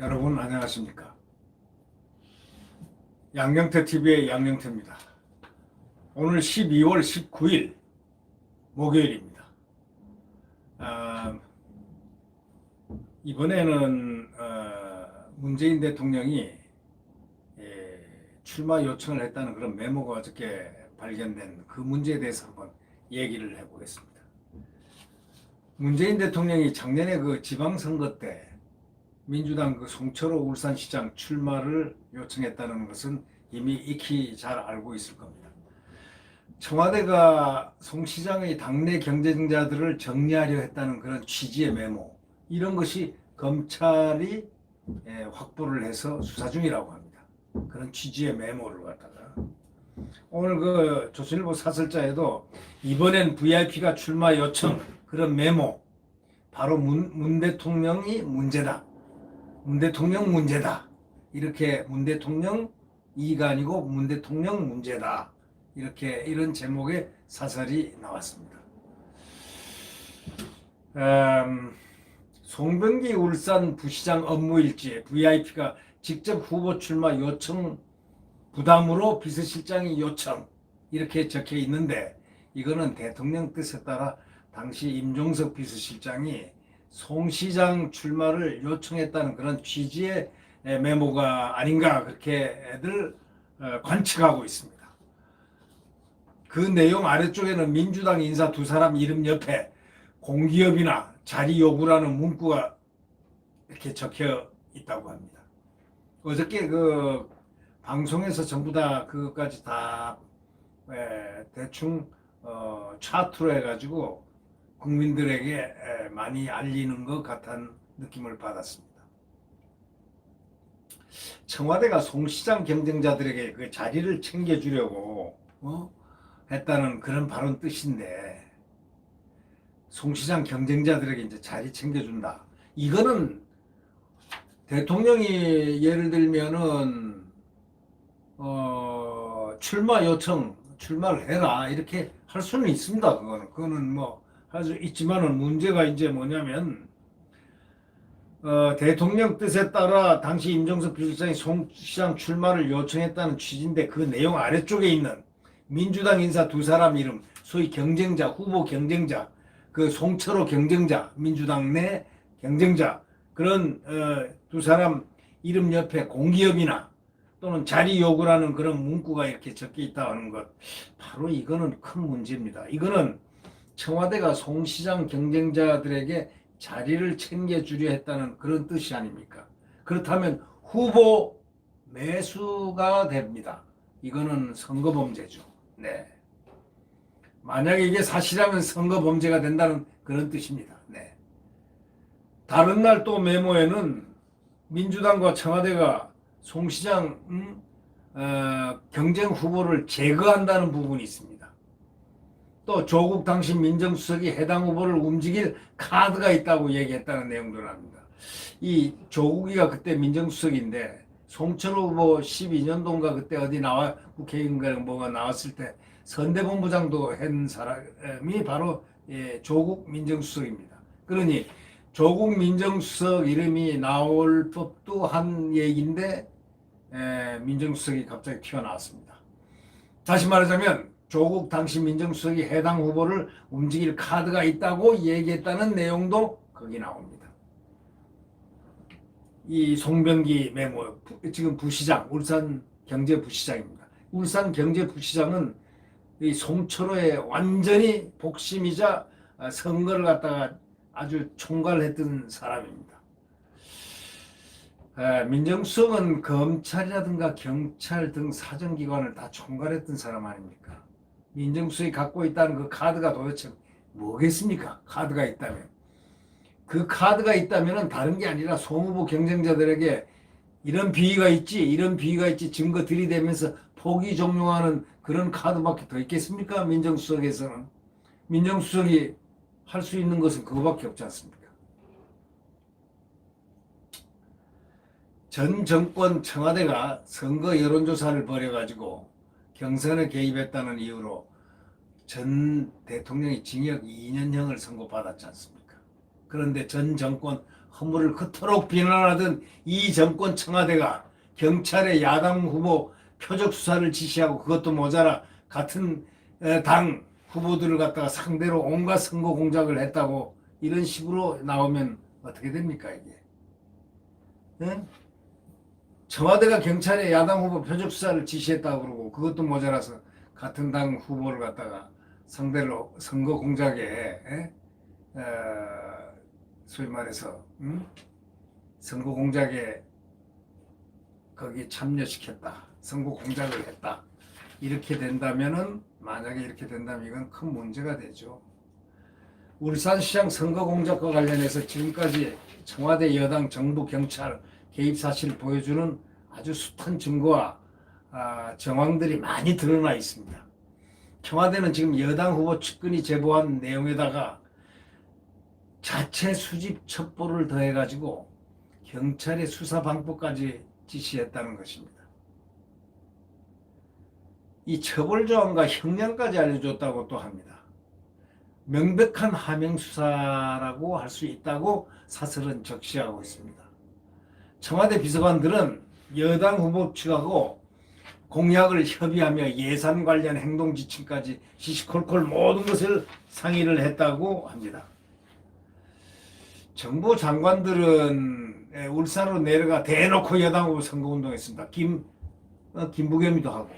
여러분 안녕하십니까? 양영태TV의 양영태입니다. 오늘 12월 19일 목요일입니다. 이번에는 문재인 대통령이 출마 요청을 했다는 그런 메모가 어저께 발견된 그 문제에 대해서 한번 얘기를 해보겠습니다. 문재인 대통령이 작년에 그 지방선거 때 민주당 그 송철호 울산시장 출마를 요청했다는 것은 이미 익히 잘 알고 있을 겁니다. 청와대가 송 시장의 당내 경쟁자들을 정리하려 했다는 그런 취지의 메모, 이런 것이 검찰이 확보를 해서 수사 중이라고 합니다. 그런 취지의 메모를 갖다가 오늘 그 조선일보 사설자에도 이번엔 VIP가 출마 요청 그런 메모, 바로 문 대통령이 문제다. 문 대통령 문제다. 이렇게 문 대통령 이가 아니고 문 대통령 문제다. 이렇게 이런 제목의 사설이 나왔습니다. 송병기 울산 부시장 업무일지에 VIP가 직접 후보 출마 요청 부담으로 비서실장이 요청, 이렇게 적혀 있는데, 이거는 대통령 뜻에 따라 당시 임종석 비서실장이 송 시장 출마를 요청했다는 그런 취지의 메모가 아닌가, 그렇게들 관측하고 있습니다. 그 내용 아래쪽에는 민주당 인사 두 사람 이름 옆에 공기업이나 자리 요구라는 문구가 이렇게 적혀 있다고 합니다. 어저께 그 방송에서 전부 다 그것까지 다 대충 차트로 해가지고 국민들에게 많이 알리는 것 같은 느낌을 받았습니다. 청와대가 송 시장 경쟁자들에게 그 자리를 챙겨주려고 했다는 그런 발언 뜻인데, 송 시장 경쟁자들에게 이제 자리 챙겨준다. 이거는 대통령이 예를 들면은 출마 요청, 출마를 해라 이렇게 할 수는 있습니다. 그거는 뭐 할 수 있지만은 문제가 이제 뭐냐면 대통령 뜻에 따라 당시 임종석 비서실장이 송 시장 출마를 요청했다는 취지인데, 그 내용 아래쪽에 있는 민주당 인사 두 사람 이름, 소위 경쟁자, 후보 경쟁자, 그 송철호 경쟁자, 민주당 내 경쟁자, 그런 두 사람 이름 옆에 공기업이나 또는 자리 요구라는 그런 문구가 이렇게 적혀 있다는 것, 바로 이거는 큰 문제입니다. 이거는 청와대가 송 시장 경쟁자들에게 자리를 챙겨주려 했다는 그런 뜻이 아닙니까? 그렇다면 후보 매수가 됩니다. 이거는 선거범죄죠. 네. 만약에 이게 사실이라면 선거범죄가 된다는 그런 뜻입니다. 네. 다른 날 또 메모에는 민주당과 청와대가 송 시장 경쟁 후보를 제거한다는 부분이 있습니다. 또 조국 당시 민정수석이 해당 후보를 움직일 카드가 있다고 얘기했다는 내용도 납니다. 이 조국이가 그때 민정수석인데, 송철호 후보 12년도인가 그때 어디 나와 국회의원인가 뭐가 나왔을 때 선대본부장도 한 사람이 바로 조국 민정수석입니다. 그러니 조국 민정수석 이름이 나올 법도 한 얘기인데 민정수석이 갑자기 튀어나왔습니다. 다시 말하자면 조국 당시 민정수석이 해당 후보를 움직일 카드가 있다고 얘기했다는 내용도 거기 나옵니다. 이 송병기 메모, 지금 부시장, 울산 경제부시장입니다. 울산 경제부시장은 이 송철호의 완전히 복심이자 선거를 갖다가 아주 총괄했던 사람입니다. 민정수석은 검찰이라든가 경찰 등 사정기관을 다 총괄했던 사람 아닙니까? 민정수석이 갖고 있다는 그 카드가 도대체 뭐겠습니까? 카드가 있다면. 그 카드가 있다면 다른 게 아니라 송 후보 경쟁자들에게 이런 비위가 있지, 이런 비위가 있지 증거 들이대면서 포기 종용하는 그런 카드밖에 더 있겠습니까? 민정수석에서는. 민정수석이 할 수 있는 것은 그거밖에 없지 않습니까? 전 정권 청와대가 선거 여론조사를 벌여가지고 경선에 개입했다는 이유로 전 대통령이 징역 2년형을 선고받았지 않습니까? 그런데 전 정권 허물을 그토록 비난하던 이 정권 청와대가 경찰의 야당 후보 표적 수사를 지시하고 그것도 모자라 같은 당 후보들을 갖다가 상대로 온갖 선거 공작을 했다고 이런 식으로 나오면 어떻게 됩니까 이게? 응? 청와대가 경찰의 야당 후보 표적 수사를 지시했다고 그러고 그것도 모자라서 같은 당 후보를 갖다가 상대로 선거 공작에 소위 말해서 선거 공작에 거기 참여시켰다. 선거 공작을 했다. 이렇게 된다면은 만약에 이렇게 된다면 이건 큰 문제가 되죠. 울산시장 선거 공작과 관련해서 지금까지 청와대 여당 정부 경찰 개입 사실을 보여주는 아주 숱한 증거와 정황들이 많이 드러나 있습니다. 청와대는 지금 여당 후보 측근이 제보한 내용에다가 자체 수집 첩보를 더해가지고 경찰의 수사 방법까지 지시했다는 것입니다. 이 처벌조항과 형량까지 알려줬다고 또 합니다. 명백한 하명 수사라고 할 수 있다고 사설은 적시하고 있습니다. 청와대 비서관들은 여당 후보 측하고 공약을 협의하며 예산 관련 행동 지침까지 시시콜콜 모든 것을 상의를 했다고 합니다. 정부 장관들은 울산으로 내려가 대놓고 여당 후보 선거운동했습니다. 김부겸이도 하고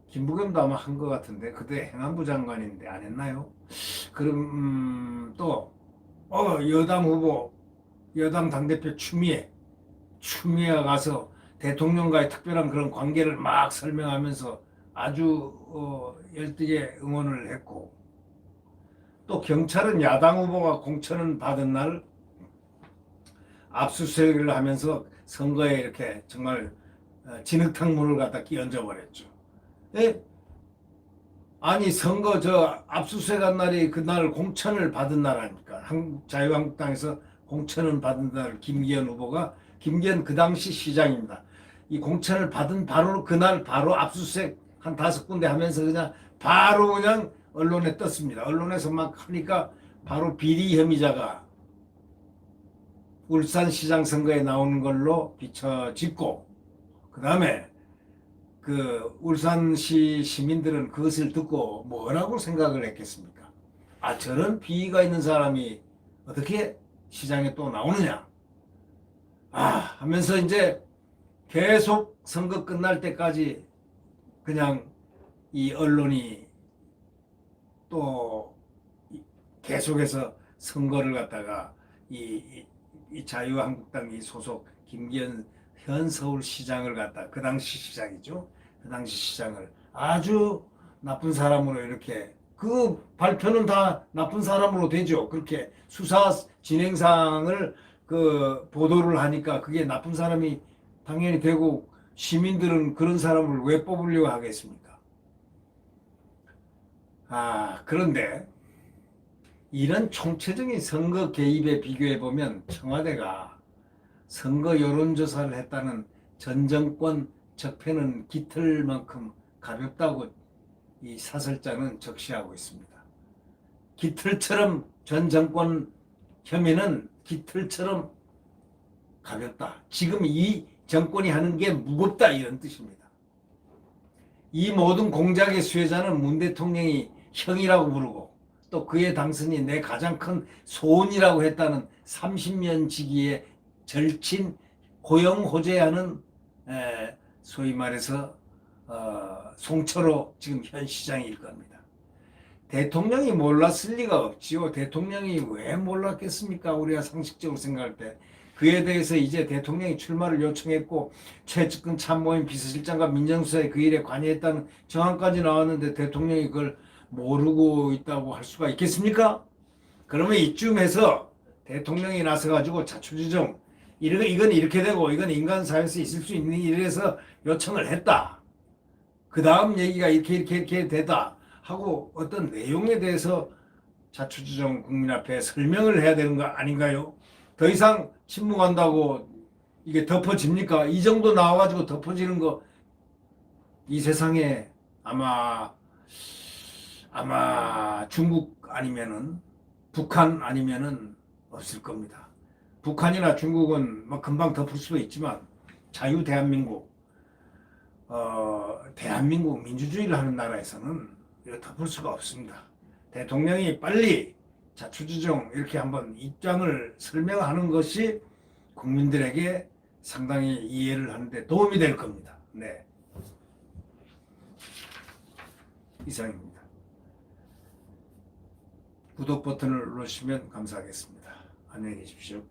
김부겸도 아마 한 것 같은데 그때 행안부 장관인데 안 했나요? 그럼 또 여당 후보 여당 당대표 추미애가 가서 대통령과의 특별한 그런 관계를 막 설명하면서 아주 열띠게 응원을 했고 또 경찰은 야당 후보가 공천을 받은 날 압수수색을 하면서 선거에 이렇게 정말 진흙탕 물을 갖다 끼얹어 버렸죠. 예? 아니 선거 압수수색한 날이 그날 공천을 받은 날 아닙니까? 자유한국당에서 공천을 받은 날 김기현 후보가 김기현 그 당시 시장입니다. 이 공천을 받은 바로 그날 바로 압수수색 한 5군데 하면서 그냥 바로 그냥 언론에 떴습니다. 언론에서 막 하니까 바로 비리 혐의자가 울산시장 선거에 나오는 걸로 비춰짓고 그 다음에 그 울산시 시민들은 그것을 듣고 뭐라고 생각을 했겠습니까? 저런 비위가 있는 사람이 어떻게 시장에 또 나오느냐? 하면서 이제 계속 선거 끝날 때까지 그냥 이 언론이 또 계속해서 선거를 갖다가 이 자유한국당 이 소속 김기현 현 서울시장을 갖다 그 당시 시장이죠. 그 당시 시장을 아주 나쁜 사람으로 이렇게 그 발표는 다 나쁜 사람으로 되죠. 그렇게 수사 진행상을 그 보도를 하니까 그게 나쁜 사람이 당연히 되고 시민들은 그런 사람을 왜 뽑으려고 하겠습니까? 그런데 이런 총체적인 선거 개입에 비교해 보면 청와대가 선거 여론조사를 했다는 전 정권 적폐는 깃털만큼 가볍다고 이 사설자는 적시하고 있습니다. 깃털처럼 전 정권 혐의는 깃털처럼 가볍다. 지금 이 정권이 하는 게 무겁다 이런 뜻입니다. 이 모든 공작의 수혜자는 문 대통령이 형이라고 부르고 또 그의 당선이 내 가장 큰 소원이라고 했다는 30년 지기의 절친 고영호재하는 소위 말해서 송철호 지금 현 시장일 겁니다. 대통령이 몰랐을 리가 없지요. 대통령이 왜 몰랐겠습니까? 우리가 상식적으로 생각할 때 그에 대해서 이제 대통령이 출마를 요청했고 최측근 참모임 비서실장과 민정수석이 그 일에 관여했다는 정황까지 나왔는데 대통령이 그걸 모르고 있다고 할 수가 있겠습니까? 그러면 이쯤에서 대통령이 나서가지고 자초지종 이건 이렇게 되고 이건 인간 사회에서 있을 수 있는 일에서 요청을 했다. 그 다음 얘기가 이렇게 되다 하고 어떤 내용에 대해서 자초지종 국민 앞에 설명을 해야 되는 거 아닌가요? 더 이상 침묵한다고 이게 덮어집니까? 이 정도 나와가지고 덮어지는 거 이 세상에 아마 중국 아니면은 북한 아니면은 없을 겁니다. 북한이나 중국은 뭐 금방 덮을 수도 있지만 자유 대한민국, 대한민국 민주주의를 하는 나라에서는 이거 덮을 수가 없습니다. 대통령이 빨리 자 추주정 이렇게 한번 입장을 설명하는 것이 국민들에게 상당히 이해를 하는데 도움이 될 겁니다. 네, 이상입니다. 구독 버튼을 눌러주시면 감사하겠습니다. 안녕히 계십시오.